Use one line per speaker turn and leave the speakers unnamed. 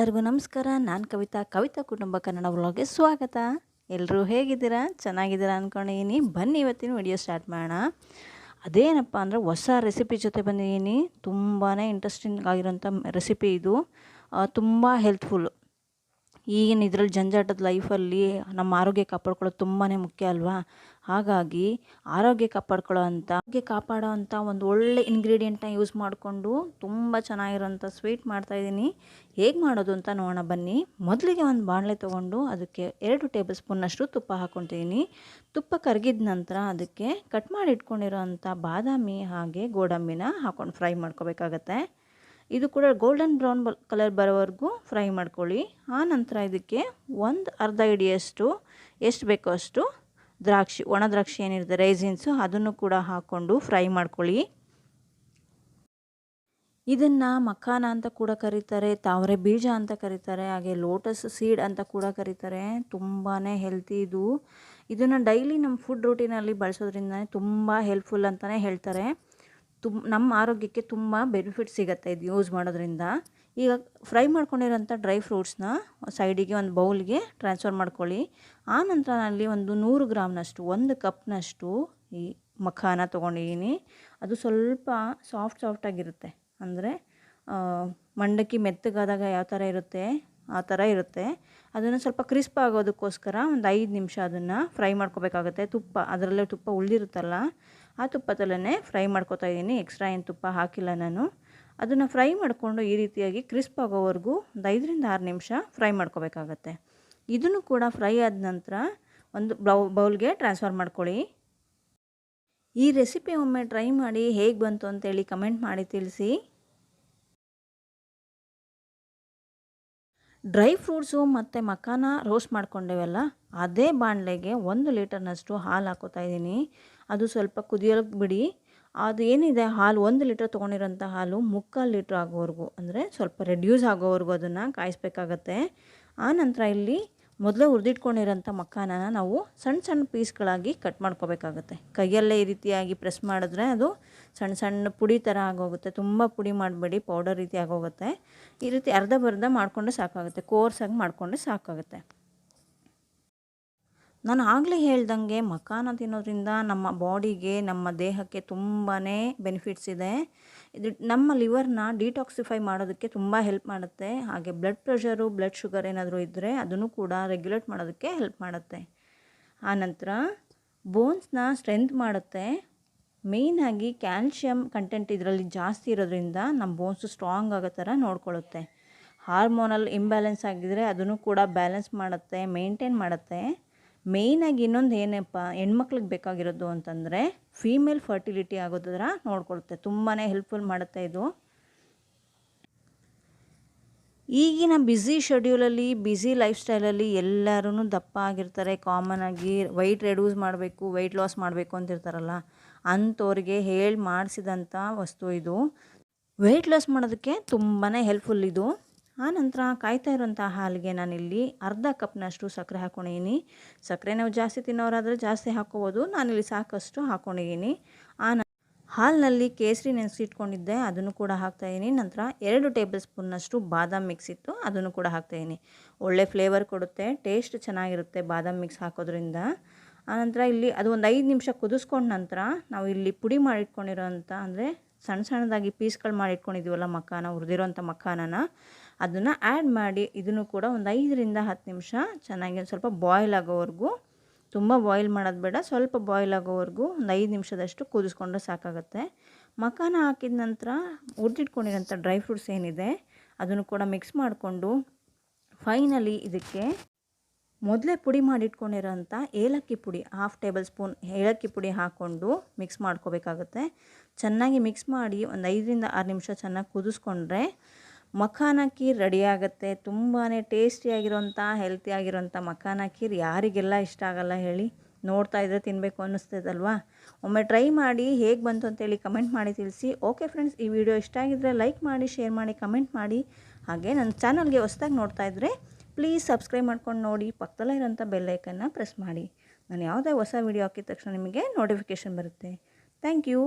ಎಲ್ಲರಿಗೂ ನಮಸ್ಕಾರ. ನಾನು ಕವಿತಾ ಕುಟುಂಬ ಕನ್ನಡ ವ್ಲಾಗ್ಗೆ ಸ್ವಾಗತ. ಎಲ್ಲರೂ ಹೇಗಿದ್ದೀರಾ? ಚೆನ್ನಾಗಿದ್ದೀರಾ ಅಂದ್ಕೊಂಡಿದ್ದೀನಿ. ಬನ್ನಿ ಇವತ್ತಿನ ವಿಡಿಯೋ ಸ್ಟಾರ್ಟ್ ಮಾಡೋಣ. ಅದೇನಪ್ಪ ಅಂದರೆ ಹೊಸ ರೆಸಿಪಿ ಜೊತೆ ಬಂದಿದ್ದೀನಿ. ತುಂಬಾ ಇಂಟ್ರೆಸ್ಟಿಂಗ್ ಆಗಿರೋಂಥ ರೆಸಿಪಿ ಇದು. ತುಂಬ ಹೆಲ್ತ್ಫುಲ್ಲು. ಈಗಿನ ಇದರಲ್ಲಿ ಜಂಜಾಟದ ಲೈಫಲ್ಲಿ ನಮ್ಮ ಆರೋಗ್ಯ ಕಾಪಾಡ್ಕೊಳ್ಳೋದು ತುಂಬಾ ಮುಖ್ಯ ಅಲ್ವಾ? ಹಾಗಾಗಿ ಆರೋಗ್ಯ ಕಾಪಾಡೋ ಅಂಥ ಒಂದು ಒಳ್ಳೆ ಇಂಗ್ರೀಡಿಯೆಂಟ್ನ ಯೂಸ್ ಮಾಡಿಕೊಂಡು ತುಂಬ ಚೆನ್ನಾಗಿರೋಂಥ ಸ್ವೀಟ್ ಮಾಡ್ತಾಯಿದ್ದೀನಿ. ಹೇಗೆ ಮಾಡೋದು ಅಂತ ನೋಡೋಣ ಬನ್ನಿ. ಮೊದಲಿಗೆ ಒಂದು ಬಾಣಲೆ ತೊಗೊಂಡು ಅದಕ್ಕೆ 2 ಟೇಬಲ್ ಸ್ಪೂನ್ನಷ್ಟು ತುಪ್ಪ ಹಾಕ್ಕೊತೀನಿ. ತುಪ್ಪ ಕರಗಿದ ನಂತರ ಅದಕ್ಕೆ ಕಟ್ ಮಾಡಿ ಇಟ್ಕೊಂಡಿರೋಂಥ ಬಾದಾಮಿ ಹಾಗೆ ಗೋಡಂಬಿನ ಹಾಕ್ಕೊಂಡು ಫ್ರೈ ಮಾಡ್ಕೋಬೇಕಾಗತ್ತೆ. ಇದು ಕೂಡ ಗೋಲ್ಡನ್ ಬ್ರೌನ್ ಕಲರ್ ಬರೋವರೆಗೂ ಫ್ರೈ ಮಾಡ್ಕೊಳ್ಳಿ. ಆ ನಂತರ ಇದಕ್ಕೆ ಅರ್ಧ ಹಿಡಿಯಷ್ಟು ಎಷ್ಟು ಬೇಕೋ ಅಷ್ಟು ದ್ರಾಕ್ಷಿ, ಒಣ ದ್ರಾಕ್ಷಿ ಏನಿರುತ್ತೆ ರೈಸಿನ್ಸು, ಅದನ್ನು ಕೂಡ ಹಾಕ್ಕೊಂಡು ಫ್ರೈ ಮಾಡ್ಕೊಳ್ಳಿ. ಇದನ್ನು ಮಖಾನ ಅಂತ ಕೂಡ ಕರೀತಾರೆ, ತಾವರೆ ಬೀಜ ಅಂತ ಕರೀತಾರೆ, ಹಾಗೆ ಲೋಟಸ್ ಸೀಡ್ ಅಂತ ಕೂಡ ಕರೀತಾರೆ. ತುಂಬಾ ಹೆಲ್ತಿ ಇದು. ಇದನ್ನು ಡೈಲಿ ನಮ್ಮ ಫುಡ್ ರೂಟೀನಲ್ಲಿ ಬಳಸೋದ್ರಿಂದ ತುಂಬ ಹೆಲ್ಪ್ಫುಲ್ ಅಂತಲೇ ಹೇಳ್ತಾರೆ. ನಮ್ಮ ಆರೋಗ್ಯಕ್ಕೆ ತುಂಬ ಬೆನಿಫಿಟ್ ಸಿಗುತ್ತೆ ಇದು ಯೂಸ್ ಮಾಡೋದ್ರಿಂದ. ಈಗ ಫ್ರೈ ಮಾಡ್ಕೊಂಡಿರೋಂಥ ಡ್ರೈ ಫ್ರೂಟ್ಸ್ನ ಸೈಡಿಗೆ ಒಂದು ಬೌಲ್ಗೆ ಟ್ರಾನ್ಸ್ಫರ್ ಮಾಡ್ಕೊಳ್ಳಿ. ಆ ನಂತರ ಅಲ್ಲಿ ಒಂದು 100 ಗ್ರಾಮ್ನಷ್ಟು 1 ಕಪ್ನಷ್ಟು ಈ ಮಖಾನ ತೊಗೊಂಡಿದ್ದೀನಿ. ಅದು ಸ್ವಲ್ಪ ಸಾಫ್ಟಾಗಿರುತ್ತೆ. ಅಂದರೆ ಮಂಡಕ್ಕಿ ಮೆತ್ತಗಾದಾಗ ಯಾವ ಥರ ಇರುತ್ತೆ ಆ ಥರ ಇರುತ್ತೆ. ಅದನ್ನು ಸ್ವಲ್ಪ ಕ್ರಿಸ್ಪ್ ಆಗೋದಕ್ಕೋಸ್ಕರ ಒಂದು 5 ನಿಮಿಷ ಅದನ್ನು ಫ್ರೈ ಮಾಡ್ಕೋಬೇಕಾಗತ್ತೆ. ಅದರಲ್ಲೇ ತುಪ್ಪ ಉಳಿದಿರುತ್ತಲ್ಲ, ಆ ತುಪ್ಪದಲ್ಲೇ ಫ್ರೈ ಮಾಡ್ಕೋತಾ ಇದ್ದೀನಿ. ಎಕ್ಸ್ಟ್ರಾ ಏನು ತುಪ್ಪ ಹಾಕಿಲ್ಲ ನಾನು. ಅದನ್ನು ಫ್ರೈ ಮಾಡಿಕೊಂಡು ಈ ರೀತಿಯಾಗಿ ಕ್ರಿಸ್ಪ್ ಆಗೋವರೆಗೂ ಒಂದು 5ರಿಂದ 6 ನಿಮಿಷ ಫ್ರೈ ಮಾಡ್ಕೋಬೇಕಾಗತ್ತೆ. ಇದನ್ನು ಕೂಡ ಫ್ರೈ ಆದ ನಂತರ ಒಂದು ಬೌಲ್ಗೆ ಟ್ರಾನ್ಸ್ಫರ್ ಮಾಡ್ಕೊಳ್ಳಿ. ಈ ರೆಸಿಪಿ ಒಮ್ಮೆ ಟ್ರೈ ಮಾಡಿ ಹೇಗೆ ಬಂತು ಅಂತೇಳಿ ಕಮೆಂಟ್ ಮಾಡಿ ತಿಳಿಸಿ. ಡ್ರೈ ಫ್ರೂಟ್ಸು ಮತ್ತು ಮಖಾನ ರೋಸ್ಟ್ ಮಾಡ್ಕೊಂಡೇವಲ್ಲ, ಅದೇ ಬಾಣಲೆಗೆ 1 ಲೀಟರ್ನಷ್ಟು ಹಾಲು ಹಾಕೋತಾ ಇದ್ದೀನಿ. ಅದು ಸ್ವಲ್ಪ ಕುದಿಯೋಕ್ಕೆ ಬಿಡಿ. ಅದು ಏನಿದೆ ಹಾಲು 1 ಲೀಟರ್ ತೊಗೊಂಡಿರೋಂಥ ಹಾಲು 3/4 ಲೀಟ್ರ್ ಆಗೋವರೆಗೂ, ಅಂದರೆ ಸ್ವಲ್ಪ ರೆಡ್ಯೂಸ್ ಆಗೋವರೆಗೂ ಅದನ್ನು ಕಾಯಿಸ್ಬೇಕಾಗತ್ತೆ. ಆ ನಂತರ ಇಲ್ಲಿ ಮೊದಲೇ ಹುರಿದಿಟ್ಕೊಂಡಿರೋಂಥ ಮಖಾನನ ನಾವು ಸಣ್ಣ ಪೀಸ್ಗಳಾಗಿ ಕಟ್ ಮಾಡ್ಕೋಬೇಕಾಗತ್ತೆ. ಕೈಯಲ್ಲೇ ಈ ರೀತಿಯಾಗಿ ಪ್ರೆಸ್ ಮಾಡಿದ್ರೆ ಅದು ಸಣ್ಣ ಪುಡಿ ಥರ ಆಗೋಗುತ್ತೆ. ತುಂಬ ಪುಡಿ ಮಾಡಬೇಡಿ, ಪೌಡರ್ ರೀತಿ ಆಗೋಗುತ್ತೆ. ಈ ರೀತಿ ಅರ್ಧ ಮಾಡಿಕೊಂಡ್ರೆ ಸಾಕಾಗುತ್ತೆ, ಕೋರ್ಸಾಗಿ ಮಾಡಿಕೊಂಡ್ರೆ ಸಾಕಾಗುತ್ತೆ. ನಾನು ಆಗಲೇ ಹೇಳ್ದಂಗೆ ಮಖಾನ ತಿನ್ನೋದ್ರಿಂದ ನಮ್ಮ ಬಾಡಿಗೆ, ನಮ್ಮ ದೇಹಕ್ಕೆ ತುಂಬಾ ಬೆನಿಫಿಟ್ಸ್ ಇದೆ. ಇದು ನಮ್ಮ ಲಿವರ್ನ ಡಿಟಾಕ್ಸಿಫೈ ಮಾಡೋದಕ್ಕೆ ತುಂಬ ಹೆಲ್ಪ್ ಮಾಡುತ್ತೆ. ಹಾಗೆ ಬ್ಲಡ್ ಪ್ರೆಷರು, ಬ್ಲಡ್ ಶುಗರ್ ಏನಾದರೂ ಇದ್ದರೆ ಅದನ್ನು ಕೂಡ ರೆಗ್ಯುಲೇಟ್ ಮಾಡೋದಕ್ಕೆ ಹೆಲ್ಪ್ ಮಾಡುತ್ತೆ. ಆನಂತರ ಬೋನ್ಸ್ನ ಸ್ಟ್ರೆಂತ್ ಮಾಡುತ್ತೆ. ಮೇಯ್ನಾಗಿ ಕ್ಯಾಲ್ಶಿಯಂ ಕಂಟೆಂಟ್ ಇದರಲ್ಲಿ ಜಾಸ್ತಿ ಇರೋದ್ರಿಂದ ನಮ್ಮ ಬೋನ್ಸು ಸ್ಟ್ರಾಂಗ್ ಆಗೋ ಥರ ನೋಡ್ಕೊಳ್ಳುತ್ತೆ. ಹಾರ್ಮೋನಲ್ ಇಂಬ್ಯಾಲೆನ್ಸ್ ಆಗಿದ್ದರೆ ಅದನ್ನು ಕೂಡ ಬ್ಯಾಲೆನ್ಸ್ ಮಾಡುತ್ತೆ, ಮೇಂಟೈನ್ ಮಾಡುತ್ತೆ. ಮೇಯ್ನಾಗಿ ಇನ್ನೊಂದು ಏನಪ್ಪ ಹೆಣ್ಮಕ್ಳಿಗೆ ಬೇಕಾಗಿರೋದು ಅಂತಂದರೆ ಫೀಮೇಲ್ ಫರ್ಟಿಲಿಟಿ ಆಗೋ ಥರ ನೋಡ್ಕೊಳುತ್ತೆ. ತುಂಬಾ ಹೆಲ್ಪ್ಫುಲ್ ಮಾಡುತ್ತೆ ಇದು. ಈಗಿನ ಬ್ಯುಸಿ ಶೆಡ್ಯೂಲಲ್ಲಿ, ಬ್ಯುಸಿ ಲೈಫ್ ಸ್ಟೈಲಲ್ಲಿ ಎಲ್ಲರೂ ದಪ್ಪ ಆಗಿರ್ತಾರೆ. ಕಾಮನ್ ಆಗಿ ವೆಯ್ಟ್ ರೆಡ್ಯೂಸ್ ಮಾಡಬೇಕು, ವೆಯ್ಟ್ ಲಾಸ್ ಮಾಡಬೇಕು ಅಂತಿರ್ತಾರಲ್ಲ, ಅಂಥವ್ರಿಗೆ ಹೇಳಿ ಮಾಡಿಸಿದಂಥ ವಸ್ತು ಇದು. ವೆಯ್ಟ್ ಲಾಸ್ ಮಾಡೋದಕ್ಕೆ ತುಂಬಾ ಹೆಲ್ಪ್ಫುಲ್ ಇದು. ಆನಂತರ ಕಾಯ್ತಾ ಇರೋಂಥ ಹಾಲಿಗೆ ನಾನಿಲ್ಲಿ ಅರ್ಧ ಕಪ್ನಷ್ಟು ಸಕ್ಕರೆ ಹಾಕ್ಕೊಂಡಿದ್ದೀನಿ. ಸಕ್ಕರೆ ನಾವು ಜಾಸ್ತಿ ತಿನ್ನೋರಾದರೆ ಜಾಸ್ತಿ ಹಾಕ್ಕೋಬೋದು. ನಾನಿಲ್ಲಿ ಸಾಕಷ್ಟು ಹಾಕ್ಕೊಂಡಿದ್ದೀನಿ. ಹಾಲಿನಲ್ಲಿ ಕೇಸರಿ ನೆನೆಸಿಟ್ಕೊಂಡಿದ್ದೆ, ಅದನ್ನು ಕೂಡ ಹಾಕ್ತಾಯಿದ್ದೀನಿ. ನಂತರ 2 ಟೇಬಲ್ ಸ್ಪೂನ್ನಷ್ಟು ಬಾದಾಮ್ ಮಿಕ್ಸ್ ಇತ್ತು, ಅದನ್ನು ಕೂಡ ಹಾಕ್ತಾಯಿದ್ದೀನಿ. ಒಳ್ಳೆ ಫ್ಲೇವರ್ ಕೊಡುತ್ತೆ, ಟೇಸ್ಟ್ ಚೆನ್ನಾಗಿರುತ್ತೆ ಬಾದಾಮ್ ಮಿಕ್ಸ್ ಹಾಕೋದ್ರಿಂದ. ಆನಂತರ ಇಲ್ಲಿ ಅದು ಒಂದು 5 ನಿಮಿಷ ಕುದಿಸ್ಕೊಂಡ ನಂತರ ನಾವು ಇಲ್ಲಿ ಪುಡಿ ಮಾಡಿಟ್ಕೊಂಡಿರೋಂಥ, ಅಂದರೆ ಸಣ್ಣದಾಗಿ ಪೀಸ್ಗಳು ಮಾಡಿಟ್ಕೊಂಡಿದ್ದೀವಲ್ಲ ಮಖಾನ, ಹುರಿದಿರೋಂಥ ಮಖಾನನ ಅದನ್ನು ಆ್ಯಡ್ ಮಾಡಿ ಇದನ್ನು ಕೂಡ ಒಂದು 5ರಿಂದ 10 ನಿಮಿಷ ಚೆನ್ನಾಗಿ ಸ್ವಲ್ಪ ಬಾಯ್ಲ್ ಆಗೋವರೆಗೂ, ತುಂಬ ಬಾಯ್ಲ್ ಮಾಡೋದು ಬೇಡ, ಸ್ವಲ್ಪ ಬಾಯ್ಲ್ ಆಗೋವರೆಗೂ ಒಂದು 5 ನಿಮಿಷದಷ್ಟು ಕುದಿಸ್ಕೊಂಡ್ರೆ ಸಾಕಾಗುತ್ತೆ. ಮಖಾನ ಹಾಕಿದ ನಂತರ ಹುರಿದಿಟ್ಕೊಂಡಿರೋಂಥ ಡ್ರೈ ಫ್ರೂಟ್ಸ್ ಏನಿದೆ ಅದನ್ನು ಕೂಡ ಮಿಕ್ಸ್ ಮಾಡಿಕೊಂಡು ಫೈನಲಿ ಇದಕ್ಕೆ ಮೊದಲೇ ಪುಡಿ ಮಾಡಿಟ್ಕೊಂಡಿರೋಂಥ ಏಲಕ್ಕಿ ಪುಡಿ 1/2 ಟೇಬಲ್ ಸ್ಪೂನ್ ಏಲಕ್ಕಿ ಪುಡಿ ಹಾಕ್ಕೊಂಡು ಮಿಕ್ಸ್ ಮಾಡ್ಕೋಬೇಕಾಗುತ್ತೆ. ಚೆನ್ನಾಗಿ ಮಿಕ್ಸ್ ಮಾಡಿ ಒಂದು 5ರಿಂದ 6 ನಿಮಿಷ ಚೆನ್ನಾಗಿ ಕುದಿಸ್ಕೊಂಡ್ರೆ ಮಖಾನ ಖೀರ್ ರೆಡಿಯಾಗುತ್ತೆ. ತುಂಬಾ ಟೇಸ್ಟಿಯಾಗಿರೋಂಥ, ಹೆಲ್ತಿಯಾಗಿರೋಂಥ ಮಖಾನ ಖೀರ್ ಯಾರಿಗೆಲ್ಲ ಇಷ್ಟ ಆಗಲ್ಲ ಹೇಳಿ? ನೋಡ್ತಾ ಇದ್ದರೆ ತಿನ್ನಬೇಕು ಅನ್ನಿಸ್ತದಲ್ವಾ? ಒಮ್ಮೆ ಟ್ರೈ ಮಾಡಿ ಹೇಗೆ ಬಂತು ಅಂತೇಳಿ ಕಮೆಂಟ್ ಮಾಡಿ ತಿಳಿಸಿ. ಓಕೆ ಫ್ರೆಂಡ್ಸ್, ಈ ವಿಡಿಯೋ ಇಷ್ಟ ಆಗಿದ್ದರೆ ಲೈಕ್ ಮಾಡಿ, ಶೇರ್ ಮಾಡಿ, ಕಮೆಂಟ್ ಮಾಡಿ. ಹಾಗೆ ನನ್ನ ಚಾನಲ್ಗೆ ಹೊಸದಾಗಿ ನೋಡ್ತಾ ಇದ್ದರೆ ಪ್ಲೀಸ್ ಸಬ್ಸ್ಕ್ರೈಬ್ ಮಾಡ್ಕೊಂಡು ನೋಡಿ. ಪಕ್ಕದಲ್ಲೇ ಇರೋಂಥ ಬೆಲ್ ಐಕನ್ನ ಪ್ರೆಸ್ ಮಾಡಿ. ನಾನು ಯಾವುದೇ ಹೊಸ ವಿಡಿಯೋ ಹಾಕಿದ ತಕ್ಷಣ ನಿಮಗೆ ನೋಟಿಫಿಕೇಷನ್ ಬರುತ್ತೆ. Thank you.